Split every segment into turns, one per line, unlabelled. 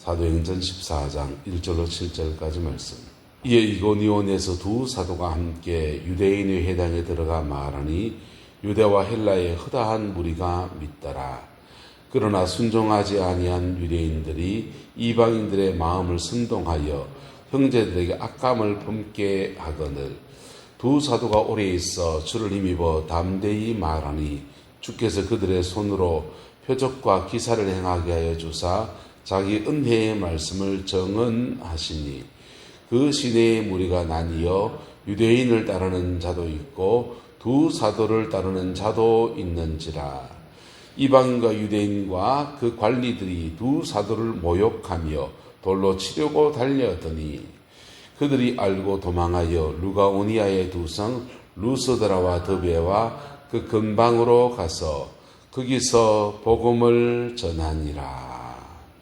사도행전 14장 1절로 7절까지 말씀. 이에 이고니온에서 두 사도가 함께 유대인의 회당에 들어가 말하니 유대와 헬라의 허다한 무리가 믿더라. 그러나 순종하지 아니한 유대인들이 이방인들의 마음을 선동하여 형제들에게 악감을 품게 하거늘 두 사도가 오래 있어 주를 힘입어 담대히 말하니 주께서 그들의 손으로 표적과 기사를 행하게 하여 주사 자기 은혜의 말씀을 정언하시니 그 시내의 무리가 나뉘어 유대인을 따르는 자도 있고 두 사도를 따르는 자도 있는지라. 이방인과 유대인과 그 관리들이 두 사도를 모욕하며 돌로 치려고 달려더니 그들이 알고 도망하여 루가오니아의 두 성 루스드라와 더베와 그 근방으로 가서 거기서 복음을 전하니라.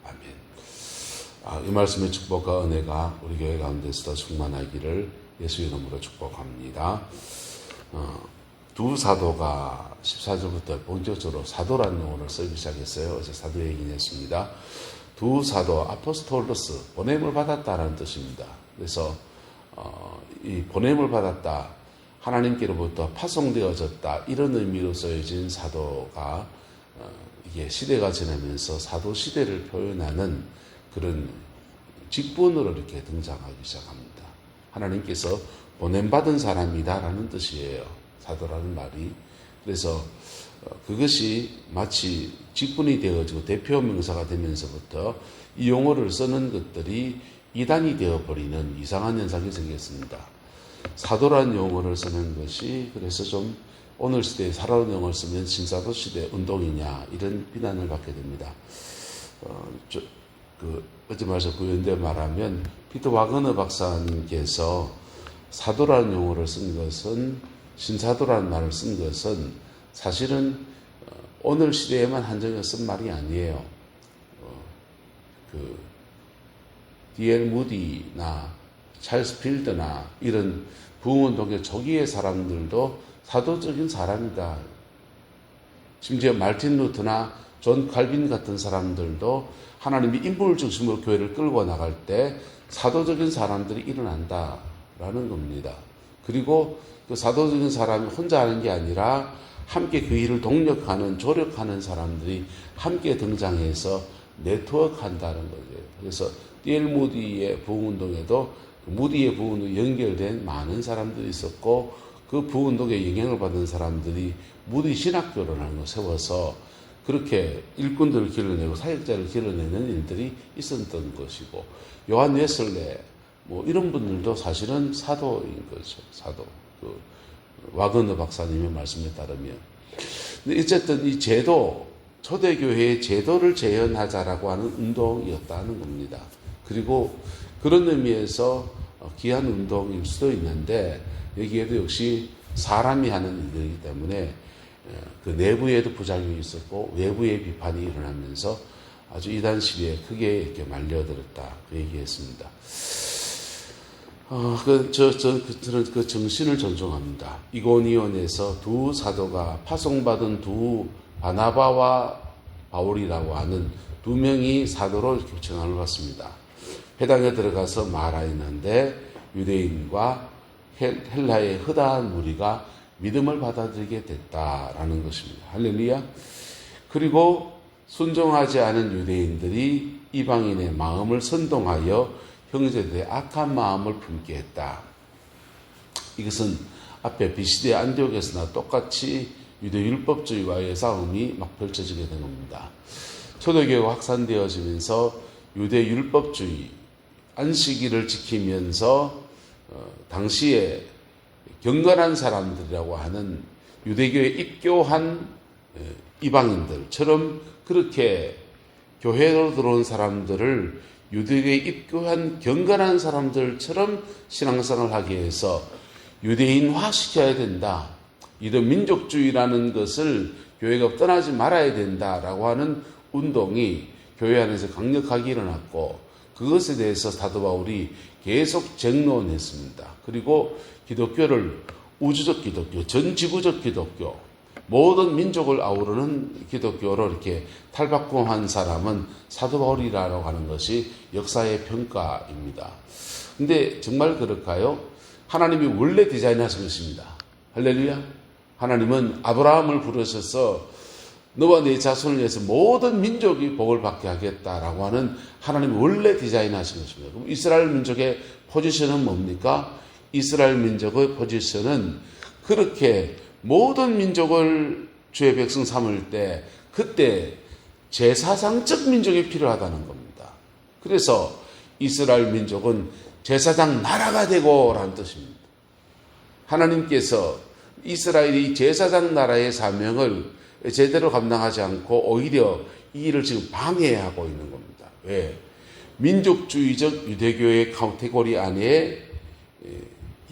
아멘. 이 말씀의 축복과 은혜가 우리 교회 가운데서도 충만하기를 예수 이름으로 축복합니다. 두 사도가 14절부터 본격적으로 사도라는 용어를 쓰기 시작했어요. 어제 사도 얘기했습니다. 두 사도, 아포스톨로스, 보냄을 받았다라는 뜻입니다. 그래서 이 보냄을 받았다, 하나님께로부터 파송되어졌다, 이런 의미로 쓰여진 사도가 이게 시대가 지나면서 사도 시대를 표현하는 그런 직분으로 이렇게 등장하기 시작합니다. 하나님께서 보냄받은 사람이다라는 뜻이에요. 사도라는 말이. 그래서 그것이 마치 직분이 되어지고 대표 명사가 되면서부터 이 용어를 쓰는 것들이 이단이 되어버리는 이상한 현상이 생겼습니다. 사도라는 용어를 쓰는 것이 그래서 좀 오늘 시대에 사도라는 용어를 쓰면 신사도 시대 운동이냐 이런 비난을 받게 됩니다. 어제 말씀 구현대 말하면 피터 와그너 박사님께서 사도라는 용어를 쓴 것은 신사도라는 말을 쓴 것은 사실은 오늘 시대에만 한정해서 쓴 말이 아니에요. D.L. 무디나 찰스 필드나 이런 부흥운동의 초기의 사람들도 사도적인 사람이다. 심지어 말틴 루터나 존 칼빈 같은 사람들도 하나님이 인물 중심으로 교회를 끌고 나갈 때 사도적인 사람들이 일어난다라는 겁니다. 그리고 그 사도적인 사람이 혼자 하는 게 아니라 함께 그 일을 동력하는, 조력하는 사람들이 함께 등장해서 네트워크한다는 거죠. 그래서 D.L. 무디의 부흥운동에도 무디의 부흥운동에 연결된 많은 사람들이 있었고 그 부흥운동에 영향을 받은 사람들이 무디 신학교라는 걸 세워서 그렇게 일꾼들을 길러내고 사역자를 길러내는 일들이 있었던 것이고 요한 웨슬레 이런 분들도 사실은 사도인 거죠. 사도. 와그너 박사님의 말씀에 따르면. 근데 어쨌든 이 제도, 초대교회의 제도를 재현하자라고 하는 운동이었다는 겁니다. 그리고 그런 의미에서 귀한 운동일 수도 있는데 여기에도 역시 사람이 하는 일이기 때문에 그 내부에도 부작용이 있었고 외부의 비판이 일어나면서 아주 이단 시대에 크게 이렇게 말려들었다. 그 얘기했습니다. 저는 그 정신을 존중합니다. 이고니온에서 두 사도가 파송받은 두 바나바와 바울이라고 하는 두 명이 사도로 이렇게 전환을 받습니다. 회당에 들어가서 말하였는데 유대인과 헬라의 허다한 무리가 믿음을 받아들이게 됐다라는 것입니다. 할렐루야. 그리고 순종하지 않은 유대인들이 이방인의 마음을 선동하여 형제들의 악한 마음을 품게 했다. 이것은 앞에 비시대 안디옥에서나 똑같이 유대율법주의와의 싸움이 막 펼쳐지게 된 겁니다. 초대교회가 확산되어지면서 유대율법주의, 안식일을 지키면서 당시에 경건한 사람들이라고 하는 유대교에 입교한 이방인들처럼 그렇게 교회로 들어온 사람들을 유대교에 입교한 경건한 사람들처럼 신앙생활을 하기 위해서 유대인화시켜야 된다. 이런 민족주의라는 것을 교회가 떠나지 말아야 된다라고 하는 운동이 교회 안에서 강력하게 일어났고 그것에 대해서 사도 바울이 계속 정론했습니다. 그리고 기독교를 우주적 기독교, 전지구적 기독교, 모든 민족을 아우르는 기독교로 이렇게 탈바꿈한 사람은 사도 바울이라고 하는 것이 역사의 평가입니다. 근데 정말 그럴까요? 하나님이 원래 디자인하신 것입니다. 할렐루야. 하나님은 아브라함을 부르셔서 너와 네 자손을 위해서 모든 민족이 복을 받게 하겠다라고 하는 하나님이 원래 디자인하신 것입니다. 그럼 이스라엘 민족의 포지션은 뭡니까? 이스라엘 민족의 포지션은 그렇게 모든 민족을 주의 백성 삼을 때 그때 제사장적 민족이 필요하다는 겁니다. 그래서 이스라엘 민족은 제사장 나라가 되고라는 뜻입니다. 하나님께서 이스라엘이 제사장 나라의 사명을 제대로 감당하지 않고 오히려 이 일을 지금 방해하고 있는 겁니다. 왜? 민족주의적 유대교의 카테고리 안에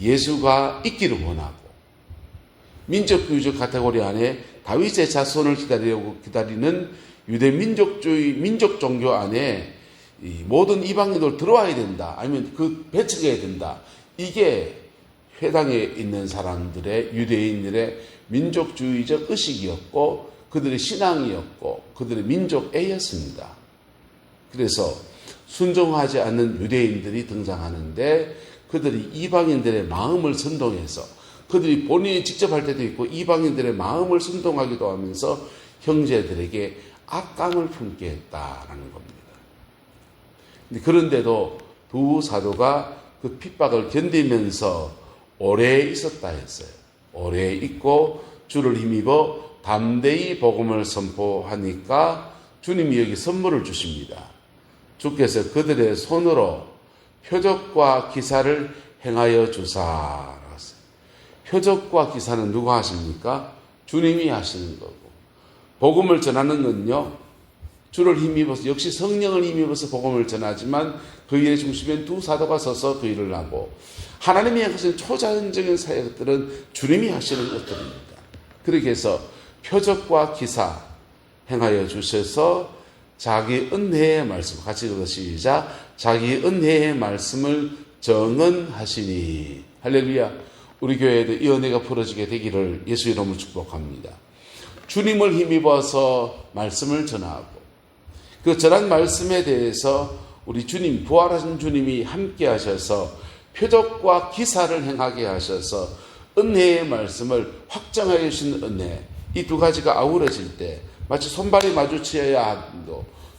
예수가 있기를 원하고 민족주의적 카테고리 안에 다윗의 자손을 기다리는 유대 민족주의 민족 종교 안에 이 모든 이방인들 들어와야 된다. 아니면 그 배척해야 된다. 이게 회당에 있는 사람들의 유대인들의 민족주의적 의식이었고 그들의 신앙이었고 그들의 민족애였습니다. 그래서 순종하지 않는 유대인들이 등장하는데 그들이 이방인들의 마음을 선동해서 그들이 본인이 직접 할 때도 있고 이방인들의 마음을 선동하기도 하면서 형제들에게 악감을 품게 했다라는 겁니다. 그런데도 두 사도가 그 핍박을 견디면서 오래 있었다 했어요. 오래 있고 주를 힘입어 담대히 복음을 선포하니까 주님이 여기 선물을 주십니다. 주께서 그들의 손으로 표적과 기사를 행하여 주사. 표적과 기사는 누가 하십니까? 주님이 하시는 거고 복음을 전하는 건요. 주를 힘입어서 역시 성령을 힘입어서 복음을 전하지만 그 일의 중심엔 두 사도가 서서 그 일을 하고 하나님이 하시는 초자연적인 사역들은 주님이 하시는 것들입니다. 그렇게 해서 표적과 기사 행하여 주셔서 자기 은혜의 말씀 같이 읽어 시작. 자기 은혜의 말씀을 정언하시니 할렐루야. 우리 교회에도 이 은혜가 풀어지게 되기를 예수 이름으로 축복합니다. 주님을 힘입어서 말씀을 전하고 그 전한 말씀에 대해서 우리 주님 부활하신 주님이 함께 하셔서 표적과 기사를 행하게 하셔서 은혜의 말씀을 확정하여 주신 은혜 이 두 가지가 아우러질 때 마치 손발이 마주쳐야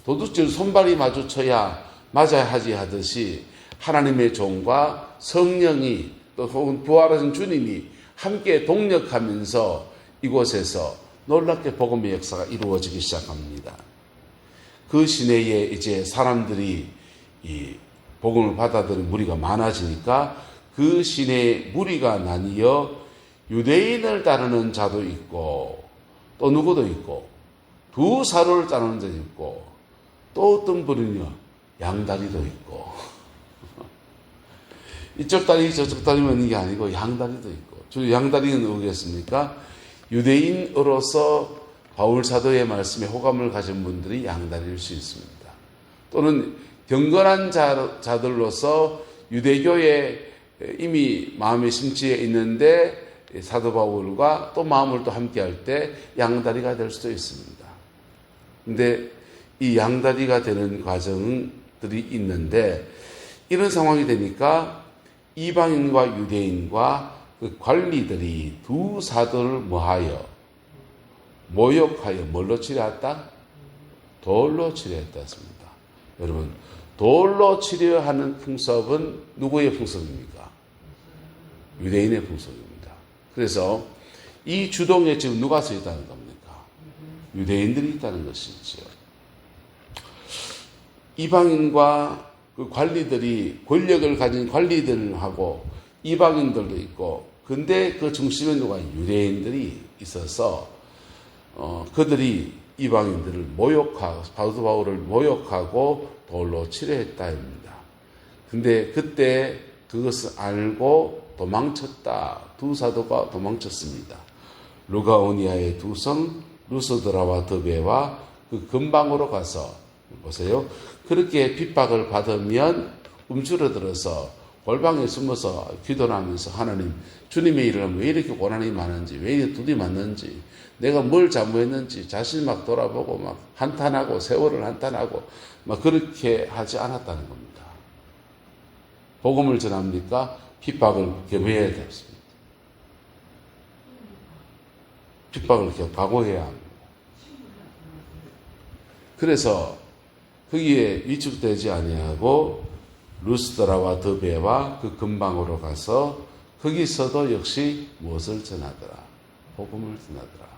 도둑질 손발이 마주쳐야 맞아야 하지 하듯이 하나님의 종과 성령이 또 혹은 부활하신 주님이 함께 동력하면서 이곳에서 놀랍게 복음의 역사가 이루어지기 시작합니다. 그 시내에 이제 사람들이 이 복음을 받아들인 무리가 많아지니까 그 시내에 무리가 나뉘어 유대인을 따르는 자도 있고 또 누구도 있고 두 사로를 따르는 자도 있고 또 어떤 분은요 양다리도 있고 이쪽 다리 저쪽 다리만 있는 게 아니고 양다리도 있고 저 양다리는 누구겠습니까? 유대인으로서 바울 사도의 말씀에 호감을 가진 분들이 양다리일 수 있습니다. 또는 경건한 자들로서 유대교에 이미 마음의 심취해 있는데 사도 바울과 또 마음을 또 함께 할 때 양다리가 될 수도 있습니다. 근데 이 양다리가 되는 과정들이 있는데 이런 상황이 되니까 이방인과 유대인과 그 관리들이 두 사도를 뭐하여 모욕하여 뭘로 치려했다? 돌로 치려했다 했습니다. 여러분 돌로 치려하는 풍습은 누구의 풍습입니까? 유대인의 풍습입니다. 그래서 이 주동에 지금 누가 서 있다는 겁니까? 유대인들이 있다는 것이죠. 이방인과 그 관리들이 권력을 가진 관리들하고 이방인들도 있고 근데 그 중심에 누가 유대인들이 있어서 그들이 이방인들을 모욕하고 사도 바울을 모욕하고 돌로 치려했다 합니다. 근데 그때 그것을 알고 도망쳤다. 두 사도가 도망쳤습니다. 루가오니아의 두 성 루스드라와 더베와 그 근방으로 가서 보세요. 그렇게 핍박을 받으면 움츠러들어서 골방에 숨어서 기도를 하면서 하나님, 주님의 일을 하면 왜 이렇게 고난이 많은지, 왜 이렇게 두디 맞는지, 내가 뭘 잘못했는지 자신 막 돌아보고 막 한탄하고 세월을 한탄하고 막 그렇게 하지 않았다는 겁니다. 복음을 전합니까? 핍박을 겸해야 되겠습니다. 핍박을 각오해야 합니다. 그래서 거기에 위축되지 아니하고 루스드라와 더베와 그 근방으로 가서 거기서도 역시 무엇을 전하더라? 복음을 전하더라.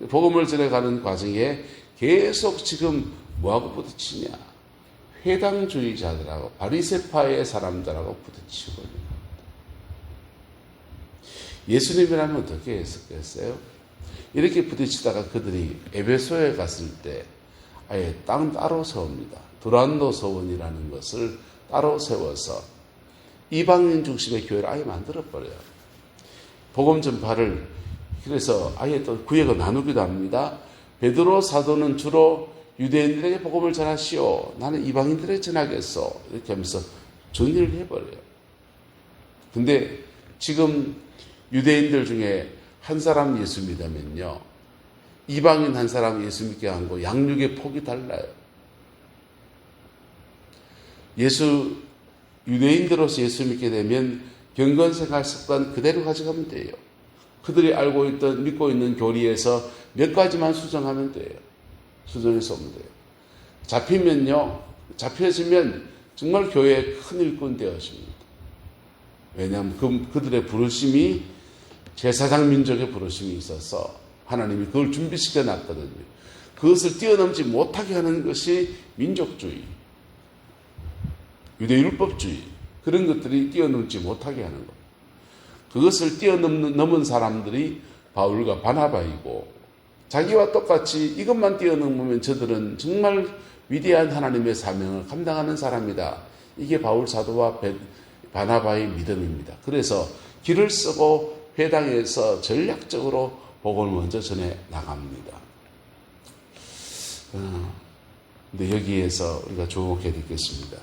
복음을 전해가는 과정에 계속 지금 뭐하고 부딪히냐? 회당주의자들하고 바리새파의 사람들하고 부딪히고 있는 겁니다. 예수님이라면 어떻게 했었겠어요? 이렇게 부딪히다가 그들이 에베소에 갔을 때 아예 땅 따로 세웁니다. 두란노 서원이라는 것을 따로 세워서 이방인 중심의 교회를 아예 만들어버려요. 복음 전파를 그래서 아예 또 구역을 나누기도 합니다. 베드로 사도는 주로 유대인들에게 복음을 전하시오. 나는 이방인들에게 전하겠소. 이렇게 하면서 정리를 해버려요. 근데 지금 유대인들 중에 한 사람 예수 믿으면요, 이방인 한 사람 예수 믿게 한 거 양육의 폭이 달라요. 유대인들로서 예수 믿게 되면 경건생활 습관 그대로 가져가면 돼요. 그들이 믿고 있는 교리에서 몇 가지만 수정하면 돼요. 수정해서 오면 돼요. 잡혀지면 정말 교회의 큰 일꾼 되어집니다. 왜냐하면 그들의 부르심이 제사장 민족의 부르심이 있어서 하나님이 그걸 준비시켜 놨거든요. 그것을 뛰어넘지 못하게 하는 것이 민족주의, 유대율법주의, 그런 것들이 뛰어넘지 못하게 하는 것. 그것을 뛰어넘은 사람들이 바울과 바나바이고, 자기와 똑같이 이것만 뛰어넘으면 저들은 정말 위대한 하나님의 사명을 감당하는 사람이다. 이게 바울 사도와 바나바의 믿음입니다. 그래서 길을 쓰고 회당에서 전략적으로 복음을 먼저 전해 나갑니다. 근데 여기에서 우리가 주목해야 되겠습니다.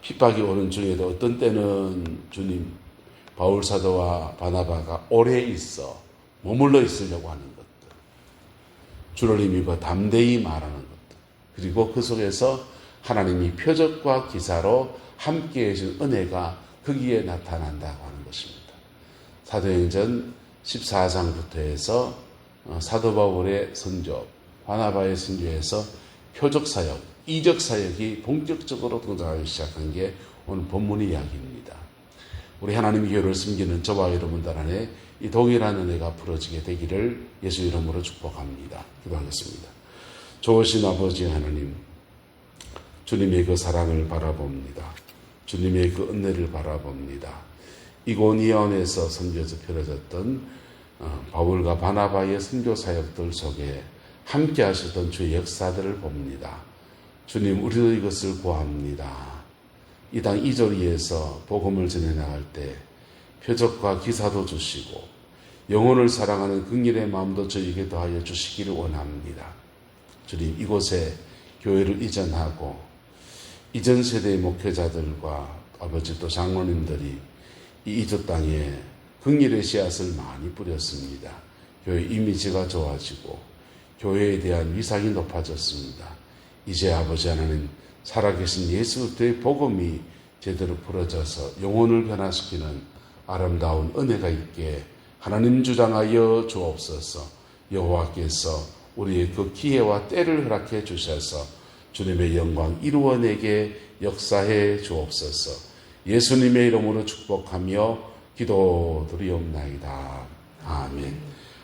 핍박이 오는 중에도 어떤 때는 주님, 바울 사도와 바나바가 오래 있어 머물러 있으려고 하는 것들, 주를 힘입어 담대히 말하는 것들, 그리고 그 속에서 하나님이 표적과 기사로 함께해 준 은혜가 거기에 나타난다고 하는 것입니다. 사도행전 14장부터 해서 사도 바울의 선조, 바나바의 선조에서 표적사역, 이적사역이 본격적으로 등장하기 시작한 게 오늘 본문 이야기입니다. 우리 하나님의 교회를 섬기는 저와 여러분들 안에 이 동일한 은혜가 부러지게 되기를 예수 이름으로 축복합니다. 기도하겠습니다. 좋으신 아버지 하나님, 주님의 그 사랑을 바라봅니다. 주님의 그 은혜를 바라봅니다. 이고니온에서 선교에서 펴려졌던 바울과 바나바의 선교 사역들 속에 함께 하셨던 주의 역사들을 봅니다. 주님, 우리도 이것을 구합니다. 이 땅 이조리에서 복음을 전해나갈 때 표적과 기사도 주시고 영혼을 사랑하는 긍휼의 마음도 저에게 더하여 주시기를 원합니다. 주님, 이곳에 교회를 이전하고 이전 세대의 목회자들과 아버지 또 장로님들이 이 이조 땅에 긍휼의 씨앗을 많이 뿌렸습니다. 교회 이미지가 좋아지고 교회에 대한 위상이 높아졌습니다. 이제 아버지 하나님, 살아계신 예수 그리스도의 복음이 제대로 풀어져서 영혼을 변화시키는 아름다운 은혜가 있게 하나님 주장하여 주옵소서. 여호와께서 우리의 그 기회와 때를 허락해 주셔서 주님의 영광 이루어내게 역사해 주옵소서. 예수님의 이름으로 축복하며 기도드리옵나이다. 아멘.